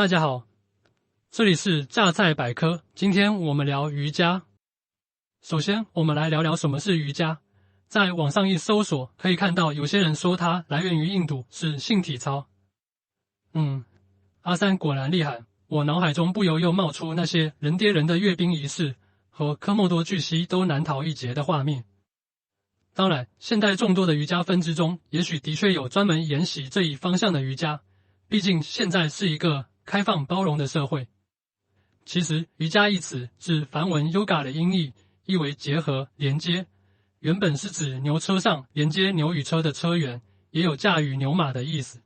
大家好，这里是榨菜百科。今天我们聊瑜伽。首先，我们来聊聊什么是瑜伽。在网上一搜索，可以看到有些人说它来源于印度，是性体操。阿三果然厉害。我脑海中不由又冒出那些人跌人的阅兵仪式和科莫多巨蜥都难逃一劫的画面。当然，现代众多的瑜伽分支中，也许的确有专门研习这一方向的瑜伽，毕竟现在是一个开放包容的社会。其实瑜伽一词是梵文 yoga 的音译，意为结合、连接，原本是指牛车上连接牛与车的车辕，也有驾驭牛马的意思。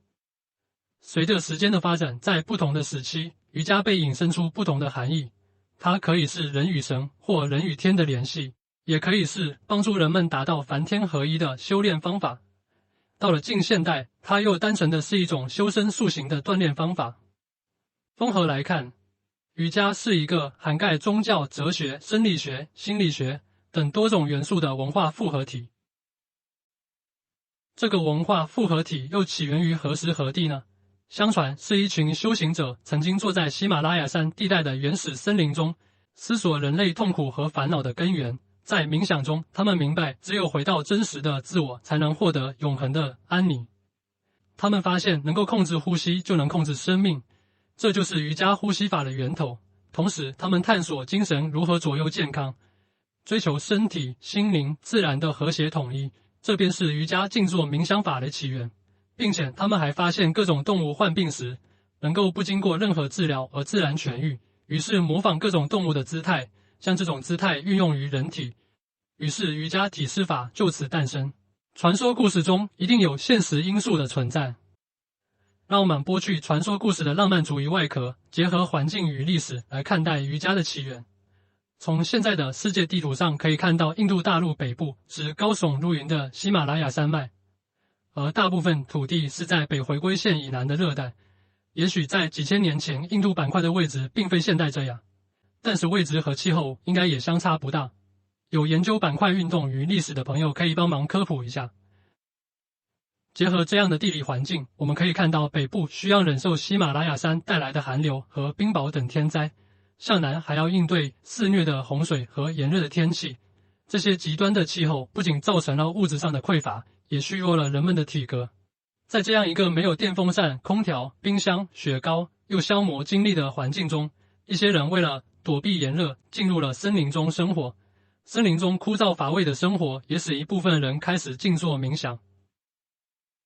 随着时间的发展，在不同的时期，瑜伽被引申出不同的含义。它可以是人与神或人与天的联系，也可以是帮助人们达到梵天合一的修炼方法。到了近现代，它又单纯的是一种修身塑形的锻炼方法。综合来看，瑜伽是一个涵盖宗教、哲学、生理学、心理学等多种元素的文化复合体。这个文化复合体又起源于何时何地呢？相传是一群修行者曾经坐在喜马拉雅山地带的原始森林中，思索人类痛苦和烦恼的根源。在冥想中，他们明白只有回到真实的自我，才能获得永恒的安宁。他们发现能够控制呼吸，就能控制生命，这就是瑜伽呼吸法的源头。同时，他们探索精神如何左右健康，追求身体、心灵、自然的和谐统一，这便是瑜伽静坐冥想法的起源。并且他们还发现各种动物患病时，能够不经过任何治疗而自然痊愈，于是模仿各种动物的姿态，将这种姿态运用于人体，于是瑜伽体式法就此诞生。传说故事中一定有现实因素的存在。让我们剥去传说故事的浪漫主义外壳，结合环境与历史来看待瑜伽的起源。从现在的世界地图上可以看到，印度大陆北部是高耸入云的喜马拉雅山脉，而大部分土地是在北回归线以南的热带。也许在几千年前，印度板块的位置并非现在这样，但是位置和气候应该也相差不大。有研究板块运动与历史的朋友可以帮忙科普一下。结合这样的地理环境，我们可以看到北部需要忍受喜马拉雅山带来的寒流和冰雹等天灾，向南还要应对肆虐的洪水和炎热的天气。这些极端的气候不仅造成了物质上的匮乏，也削弱了人们的体格。在这样一个没有电风扇、空调、冰箱、雪糕又消磨精力的环境中，一些人为了躲避炎热，进入了森林中生活。森林中枯燥乏味的生活也使一部分人开始静坐冥想。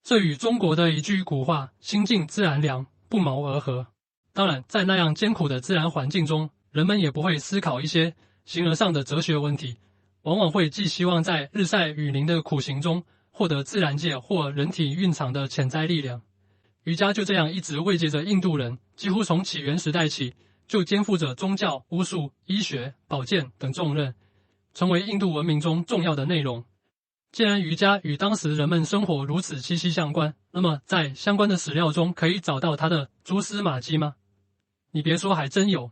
这与中国的一句古话“心静自然凉”不谋而合。当然，在那样艰苦的自然环境中，人们也不会思考一些形而上的哲学问题，往往会寄希望在日晒雨淋的苦行中获得自然界或人体蕴藏的潜在力量。瑜伽就这样一直慰藉着印度人，几乎从起源时代起就肩负着宗教、巫术、医学、保健等重任，成为印度文明中重要的内容。既然瑜伽与当时人们生活如此息息相关，那么在相关的史料中可以找到它的蛛丝马迹吗？你别说，还真有。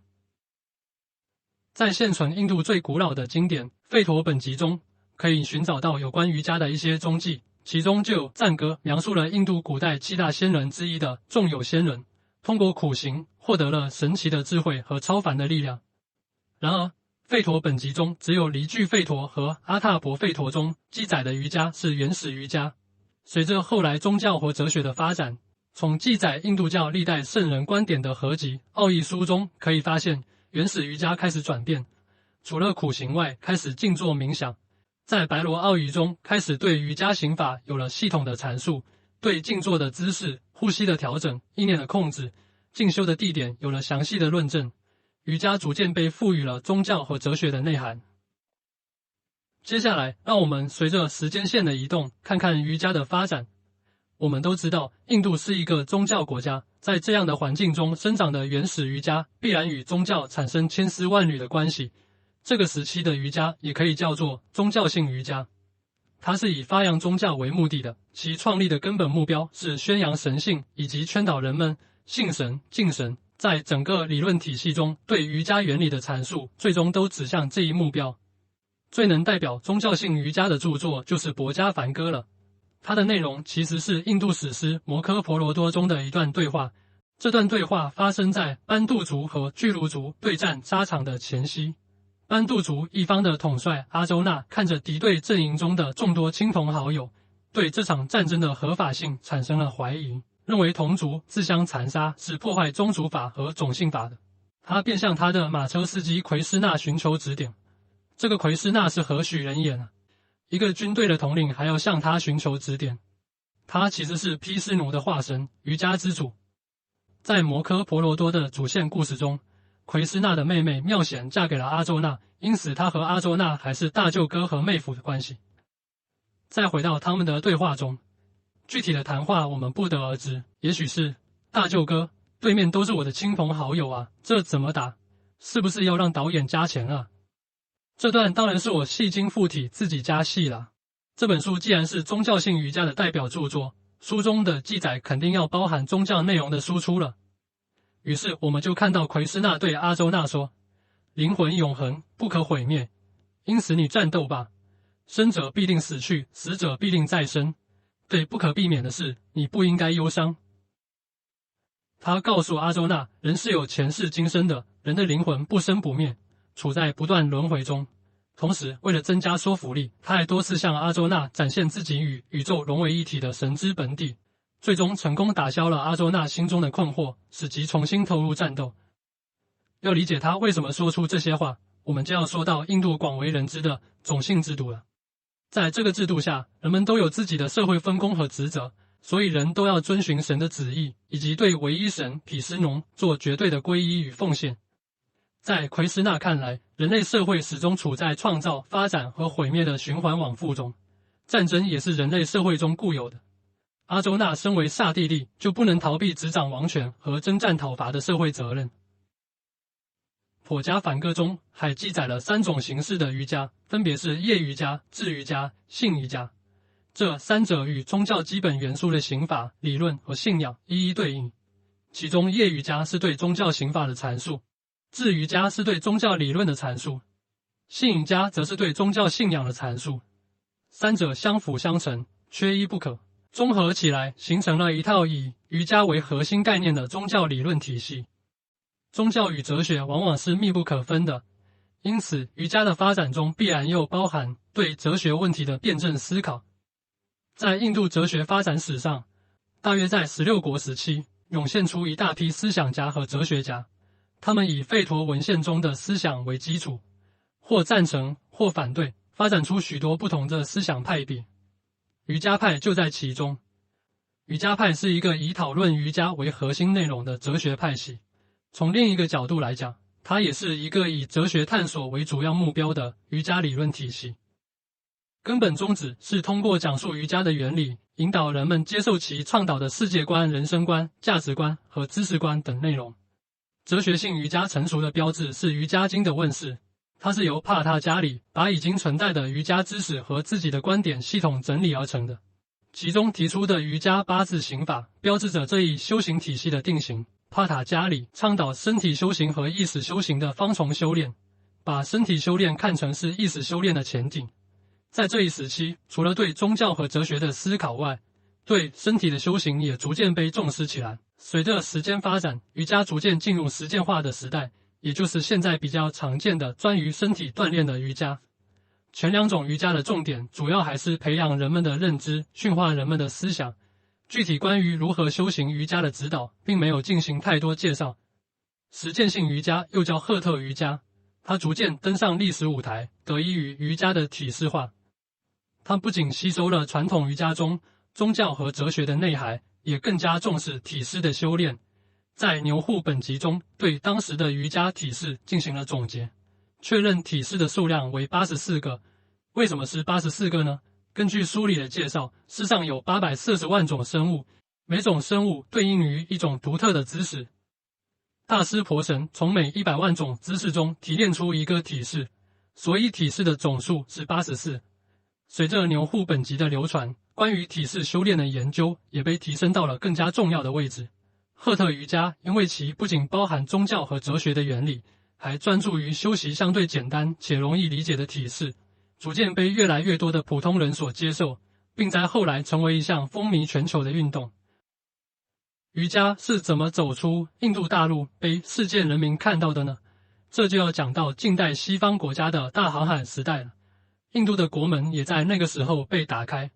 在现存印度最古老的经典《吠陀本集》中，可以寻找到有关瑜伽的一些踪迹，其中就有赞歌描述了印度古代7大仙人之一的仲有仙人，通过苦行获得了神奇的智慧和超凡的力量。然而，吠陀本集中只有离俱吠陀和阿阇婆吠陀中记载的瑜伽是原始瑜伽。随着后来宗教和哲学的发展，从记载印度教历代圣人观点的合集《奥义书》中可以发现，原始瑜伽开始转变，除了苦行外，开始静坐冥想。在白罗奥义中，开始对瑜伽行法有了系统的阐述，对静坐的姿势、呼吸的调整、意念的控制、静修的地点有了详细的论证。瑜伽逐渐被赋予了宗教和哲学的内涵。接下来，让我们随着时间线的移动，看看瑜伽的发展。我们都知道，印度是一个宗教国家，在这样的环境中生长的原始瑜伽，必然与宗教产生千丝万缕的关系。这个时期的瑜伽也可以叫做宗教性瑜伽，它是以发扬宗教为目的的，其创立的根本目标是宣扬神性以及劝导人们信神、敬神。在整个理论体系中，对瑜伽原理的阐述最终都指向这一目标。最能代表宗教性瑜伽的著作就是《薄伽梵歌》了。它的内容其实是印度史诗《摩诃婆罗多》中的一段对话，这段对话发生在班杜族和巨鹿族对战沙场的前夕。班杜族一方的统帅阿周那看着敌对阵营中的众多亲朋好友，对这场战争的合法性产生了怀疑，认为同族自相残杀是破坏宗族法和种姓法的。他便向他的马车司机奎斯纳寻求指点。这个奎斯纳是何许人也呢？一个军队的统领还要向他寻求指点。他其实是毗湿奴的化身，瑜伽之主。在摩诃婆罗多的主线故事中，奎斯纳的妹妹妙贤嫁给了阿周那，因此他和阿周那还是大舅哥和妹夫的关系。再回到他们的对话中，具体的谈话我们不得而知，也许是大舅哥，对面都是我的亲朋好友啊，这怎么打？是不是要让导演加钱啊？这段当然是我戏精附体自己加戏啦。这本书既然是宗教性瑜伽的代表著作，书中的记载肯定要包含宗教内容的输出了。于是我们就看到奎斯纳对阿周那说：灵魂永恒，不可毁灭，因此你战斗吧。生者必定死去，死者必定再生。对不可避免的事，你不应该忧伤。他告诉阿周那，人是有前世今生的，人的灵魂不生不灭，处在不断轮回中。同时，为了增加说服力，他还多次向阿周那展现自己与宇宙融为一体的神之本体，最终成功打消了阿周那心中的困惑，使其重新投入战斗。要理解他为什么说出这些话，我们就要说到印度广为人知的种姓制度了。在这个制度下，人们都有自己的社会分工和职责，所以人都要遵循神的旨意，以及对唯一神毗湿奴做绝对的皈依与奉献。在奎斯纳看来，人类社会始终处在创造、发展和毁灭的循环往复中，战争也是人类社会中固有的。阿周那身为刹帝利，就不能逃避执掌王权和征战讨伐的社会责任。婆伽梵歌中还记载了3种形式的瑜伽，分别是业瑜伽、智瑜伽、性瑜伽。这三者与宗教基本元素的刑法、理论和信仰一一对应。其中业瑜伽是对宗教刑法的阐述，智瑜伽是对宗教理论的阐述，性瑜伽则是对宗教信仰的阐述。三者相辅相成，缺一不可，综合起来形成了一套以瑜伽为核心概念的宗教理论体系。宗教与哲学往往是密不可分的，因此瑜伽的发展中必然又包含对哲学问题的辩证思考。在印度哲学发展史上，大约在16国时期，涌现出一大批思想家和哲学家，他们以吠陀文献中的思想为基础，或赞成或反对，发展出许多不同的思想派别。瑜伽派就在其中。瑜伽派是一个以讨论瑜伽为核心内容的哲学派系。从另一个角度来讲，它也是一个以哲学探索为主要目标的瑜伽理论体系。根本宗旨是通过讲述瑜伽的原理，引导人们接受其倡导的世界观、人生观、价值观和知识观等内容。哲学性瑜伽成熟的标志是瑜伽经的问世，它是由帕塔加里把已经存在的瑜伽知识和自己的观点系统整理而成的。其中提出的瑜伽8字行法，标志着这一修行体系的定型。帕塔加里倡导身体修行和意识修行的方重修炼，把身体修炼看成是意识修炼的前景。在这一时期，除了对宗教和哲学的思考外，对身体的修行也逐渐被重视起来。随着时间发展，瑜伽逐渐进入实践化的时代，也就是现在比较常见的专于身体锻炼的瑜伽。前2种瑜伽的重点主要还是培养人们的认知，驯化人们的思想。具体关于如何修行瑜伽的指导，并没有进行太多介绍。实践性瑜伽又叫赫特瑜伽，它逐渐登上历史舞台，得益于瑜伽的体系化。它不仅吸收了传统瑜伽中宗教和哲学的内涵，也更加重视体式的修炼。在牛户本集中，对当时的瑜伽体式进行了总结，确认体式的数量为84个。为什么是84个呢？根据书里的介绍，世上有840万种生物，每种生物对应于一种独特的姿势。大师婆神从每100万种姿势中提炼出一个体式，所以体式的总数是84。随着牛户本集的流传，关于体式修炼的研究也被提升到了更加重要的位置。赫特瑜伽因为其不仅包含宗教和哲学的原理，还专注于修习相对简单且容易理解的体式，逐渐被越来越多的普通人所接受，并在后来成为一项风靡全球的运动。瑜伽是怎么走出印度大陆被世界人民看到的呢？这就要讲到近代西方国家的大航海时代了。印度的国门也在那个时候被打开。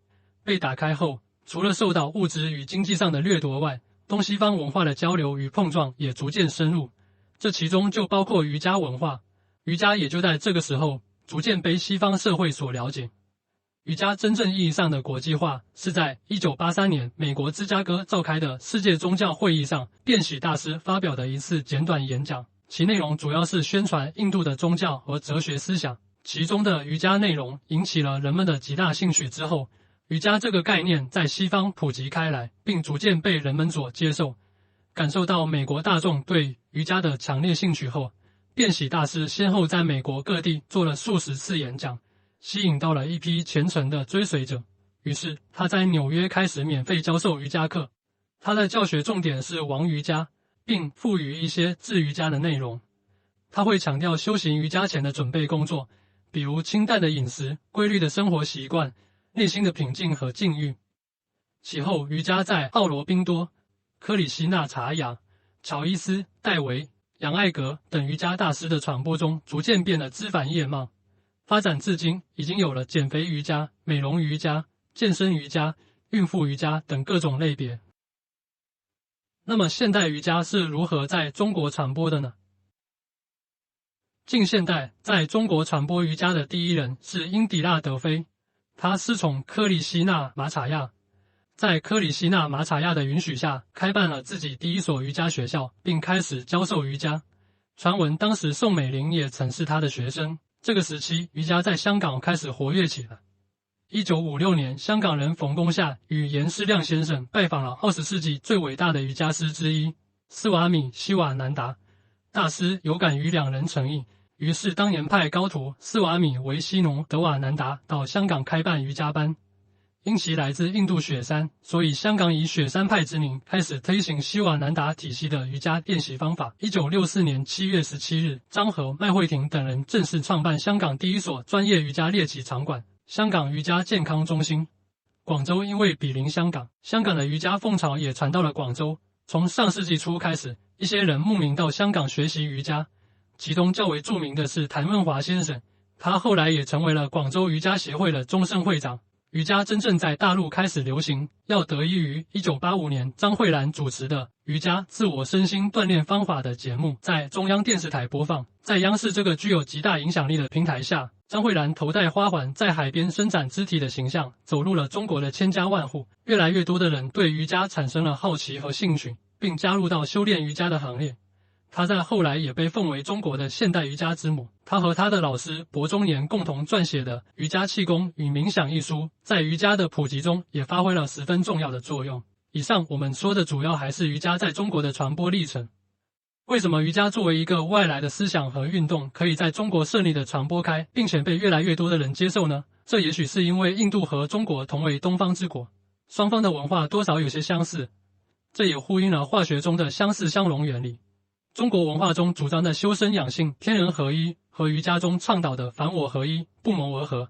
被打开后，除了受到物质与经济上的掠夺外，东西方文化的交流与碰撞也逐渐深入，这其中就包括瑜伽文化。瑜伽也就在这个时候逐渐被西方社会所了解。瑜伽真正意义上的国际化是在1983年美国芝加哥召开的世界宗教会议上，辩喜大师发表的一次简短演讲，其内容主要是宣传印度的宗教和哲学思想，其中的瑜伽内容引起了人们的极大兴趣之后，瑜伽这个概念在西方普及开来，并逐渐被人们所接受。感受到美国大众对瑜伽的强烈兴趣后，辩喜大师先后在美国各地做了数十次演讲，吸引到了一批虔诚的追随者。于是他在纽约开始免费教授瑜伽课。他的教学重点是王瑜伽，并赋予一些治瑜伽的内容。他会强调修行瑜伽前的准备工作，比如清淡的饮食、规律的生活习惯、内心的平静和禁欲。其后瑜伽在奥罗宾多、克里希那查雅、乔伊斯、戴维、杨艾格等瑜伽大师的传播中逐渐变得枝繁叶茂，发展至今已经有了减肥瑜伽、美容瑜伽、健身瑜伽、孕妇瑜伽等各种类别。那么现代瑜伽是如何在中国传播的呢？近现代在中国传播瑜伽的第一人是英迪拉德菲，他师从科里希那马查亚，在科里希那马查亚的允许下，开办了自己第一所瑜伽学校，并开始教授瑜伽。传闻当时宋美龄也曾是他的学生。这个时期，瑜伽在香港开始活跃起来。1956年，香港人冯公夏与严师亮先生拜访了20世纪最伟大的瑜伽师之一斯瓦米·希瓦南达大师，有感于两人诚意，于是当年派高徒斯瓦米·维希农德瓦南达到香港开办瑜伽班。因其来自印度雪山，所以香港以雪山派之名开始推行希瓦南达体系的瑜伽练习方法。1964年7月17日，张和、麦慧婷等人正式创办香港第一所专业瑜伽练习场馆——香港瑜伽健康中心。广州因为毗邻香港，香港的瑜伽风潮也传到了广州。从上世纪初开始，一些人慕名到香港学习瑜伽，其中较为著名的是谭润华先生，他后来也成为了广州瑜伽协会的终身会长。瑜伽真正在大陆开始流行，要得益于1985年张慧兰主持的瑜伽自我身心锻炼方法的节目在中央电视台播放。在央视这个具有极大影响力的平台下，张慧兰头戴花环，在海边伸展肢体的形象走入了中国的千家万户。越来越多的人对瑜伽产生了好奇和兴趣，并加入到修炼瑜伽的行列。他在后来也被奉为中国的现代瑜伽之母。他和他的老师薄中年共同撰写的《瑜伽气功与冥想》一书，在瑜伽的普及中也发挥了十分重要的作用。以上我们说的主要还是瑜伽在中国的传播历程。为什么瑜伽作为一个外来的思想和运动，可以在中国顺利的传播开，并且被越来越多的人接受呢？这也许是因为印度和中国同为东方之国，双方的文化多少有些相似，这也呼应了化学中的相似相容原理。中国文化中主张的修身养性、天人合一，和瑜伽中倡导的凡我合一不谋而合。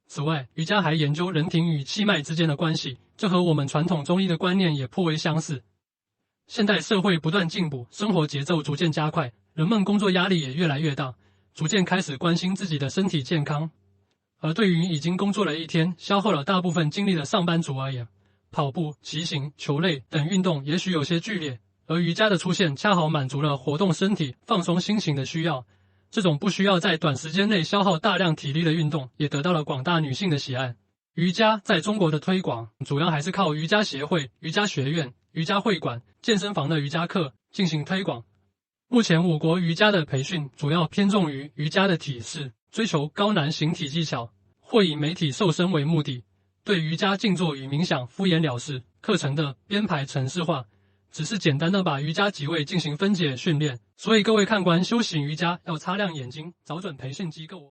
此外，瑜伽还研究人体与气脉之间的关系，这和我们传统中医的观念也颇为相似。现代社会不断进步，生活节奏逐渐加快，人们工作压力也越来越大，逐渐开始关心自己的身体健康。而对于已经工作了一天，消耗了大部分精力的上班族而言，跑步、骑行、球类等运动也许有些剧烈，而瑜伽的出现恰好满足了活动身体、放松心情的需要。这种不需要在短时间内消耗大量体力的运动，也得到了广大女性的喜爱。瑜伽在中国的推广，主要还是靠瑜伽协会、瑜伽学院、瑜伽会馆、健身房的瑜伽课进行推广。目前我国瑜伽的培训主要偏重于瑜伽的体式，追求高难形体技巧，或以美体瘦身为目的，对瑜伽静坐与冥想敷衍了事。课程的编排程式化，只是简单的把瑜伽几位进行分解训练，所以各位看官修行瑜伽要擦亮眼睛，找准培训机构。